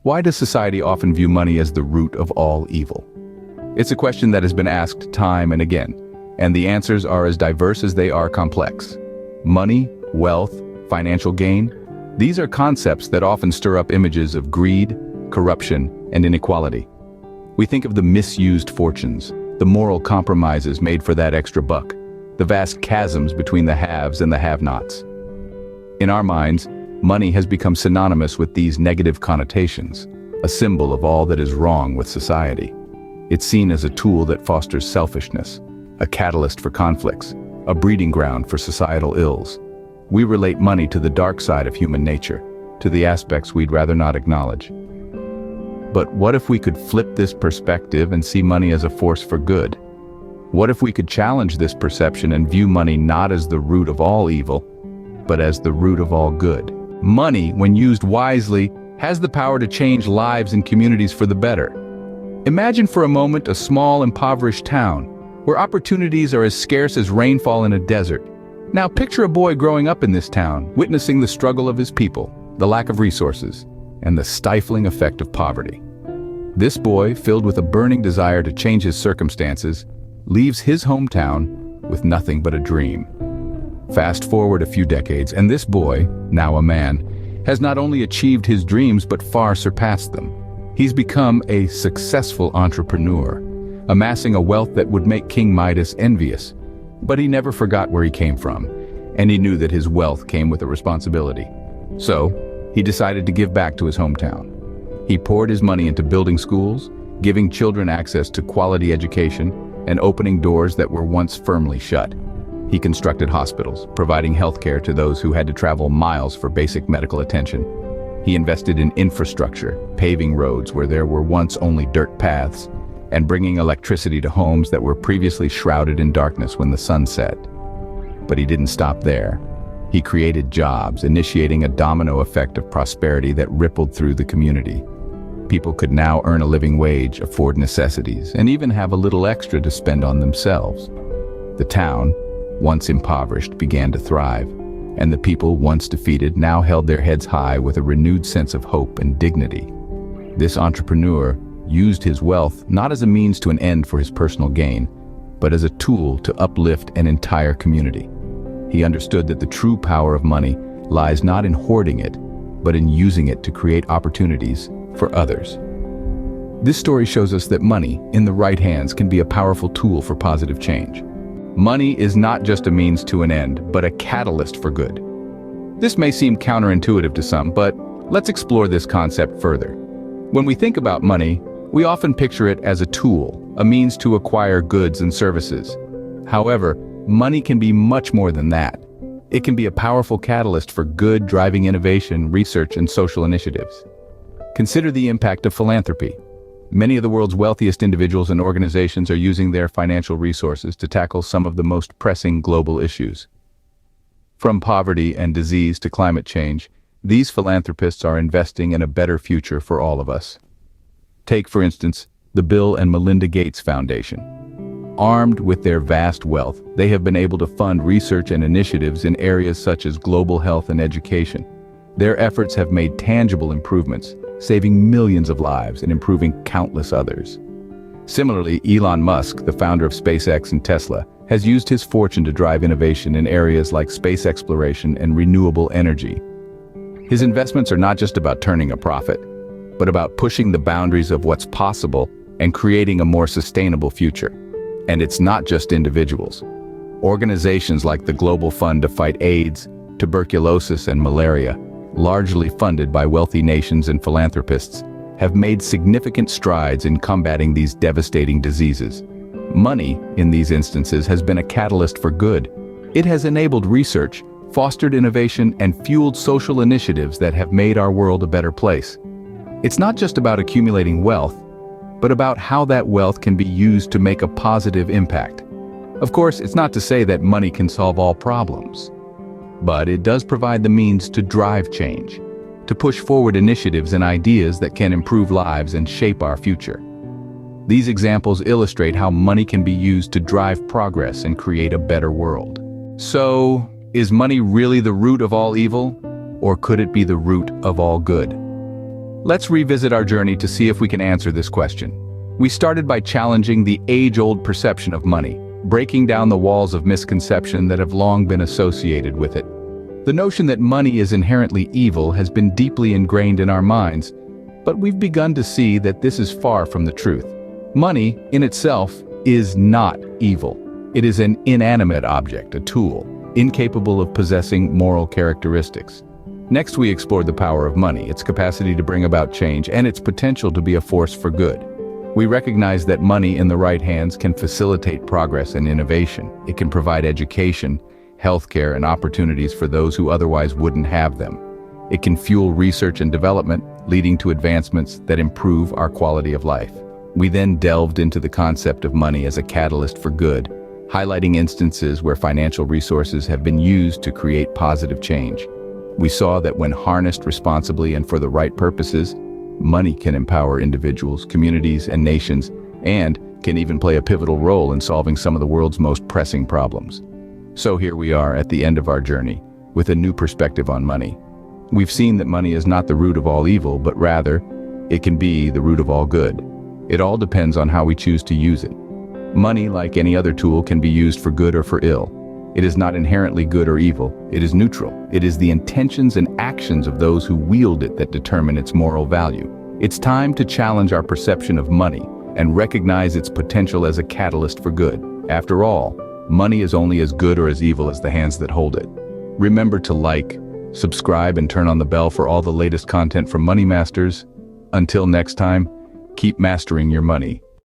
Why does society often view money as the root of all evil? It's a question that has been asked time and again, and the answers are as diverse as they are complex. Money, wealth, financial gain, these are concepts that often stir up images of greed, corruption, and inequality. We think of the misused fortunes, the moral compromises made for that extra buck, the vast chasms between the haves and the have-nots. In our minds, money has become synonymous with these negative connotations, a symbol of all that is wrong with society. It's seen as a tool that fosters selfishness, a catalyst for conflicts, a breeding ground for societal ills. We relate money to the dark side of human nature, to the aspects we'd rather not acknowledge. But what if we could flip this perspective and see money as a force for good? What if we could challenge this perception and view money not as the root of all evil, but as the root of all good? Money, when used wisely, has the power to change lives and communities for the better. Imagine for a moment a small, impoverished town, where opportunities are as scarce as rainfall in a desert. Now picture a boy growing up in this town, witnessing the struggle of his people, the lack of resources, and the stifling effect of poverty. This boy, filled with a burning desire to change his circumstances, leaves his hometown with nothing but a dream. Fast forward a few decades, and this boy, now a man, has not only achieved his dreams but far surpassed them. He's become a successful entrepreneur, amassing a wealth that would make King Midas envious. But he never forgot where he came from, and he knew that his wealth came with a responsibility. So, he decided to give back to his hometown. He poured his money into building schools, giving children access to quality education, and opening doors that were once firmly shut. He constructed hospitals, providing healthcare to those who had to travel miles for basic medical attention. He invested in infrastructure, paving roads where there were once only dirt paths, and bringing electricity to homes that were previously shrouded in darkness when the sun set. But he didn't stop there. He created jobs, initiating a domino effect of prosperity that rippled through the community. People could now earn a living wage, afford necessities, and even have a little extra to spend on themselves. The town, once impoverished, began to thrive, and the people, once defeated, now held their heads high with a renewed sense of hope and dignity. This entrepreneur used his wealth not as a means to an end for his personal gain, but as a tool to uplift an entire community. He understood that the true power of money lies not in hoarding it, but in using it to create opportunities for others. This story shows us that money, in the right hands, can be a powerful tool for positive change. Money is not just a means to an end, but a catalyst for good. This may seem counterintuitive to some, but let's explore this concept further. When we think about money, we often picture it as a tool, a means to acquire goods and services. However, money can be much more than that. It can be a powerful catalyst for good, driving innovation, research, and social initiatives. Consider the impact of philanthropy. Many of the world's wealthiest individuals and organizations are using their financial resources to tackle some of the most pressing global issues. From poverty and disease to climate change, these philanthropists are investing in a better future for all of us. Take, for instance, the Bill and Melinda Gates Foundation. Armed with their vast wealth, they have been able to fund research and initiatives in areas such as global health and education. Their efforts have made tangible improvements, saving millions of lives and improving countless others. Similarly, Elon Musk, the founder of SpaceX and Tesla, has used his fortune to drive innovation in areas like space exploration and renewable energy. His investments are not just about turning a profit, but about pushing the boundaries of what's possible and creating a more sustainable future. And it's not just individuals. Organizations like the Global Fund to Fight AIDS, Tuberculosis, and Malaria, largely funded by wealthy nations and philanthropists, have made significant strides in combating these devastating diseases. Money, in these instances, has been a catalyst for good. It has enabled research, fostered innovation, and fueled social initiatives that have made our world a better place. It's not just about accumulating wealth, but about how that wealth can be used to make a positive impact. Of course, it's not to say that money can solve all problems, but it does provide the means to drive change, to push forward initiatives and ideas that can improve lives and shape our future. These examples illustrate how money can be used to drive progress and create a better world. So, is money really the root of all evil, or could it be the root of all good? Let's revisit our journey to see if we can answer this question. We started by challenging the age-old perception of money, breaking down the walls of misconception that have long been associated with it. The notion that money is inherently evil has been deeply ingrained in our minds, but we've begun to see that this is far from the truth. Money, in itself, is not evil. It is an inanimate object, a tool, incapable of possessing moral characteristics. Next, we explored the power of money, its capacity to bring about change, and its potential to be a force for good. We recognize that money in the right hands can facilitate progress and innovation. It can provide education, healthcare, and opportunities for those who otherwise wouldn't have them. It can fuel research and development, leading to advancements that improve our quality of life. We then delved into the concept of money as a catalyst for good, highlighting instances where financial resources have been used to create positive change. We saw that when harnessed responsibly and for the right purposes, money can empower individuals, communities, and nations, and can even play a pivotal role in solving some of the world's most pressing problems. So here we are at the end of our journey, with a new perspective on money. We've seen that money is not the root of all evil, but rather, it can be the root of all good. It all depends on how we choose to use it. Money, like any other tool, can be used for good or for ill. It is not inherently good or evil. It is neutral. It is the intentions and actions of those who wield it that determine its moral value. It's time to challenge our perception of money and recognize its potential as a catalyst for good. After all, money is only as good or as evil as the hands that hold it. Remember to like, subscribe, and turn on the bell for all the latest content from Money Masters. Until next time, keep mastering your money.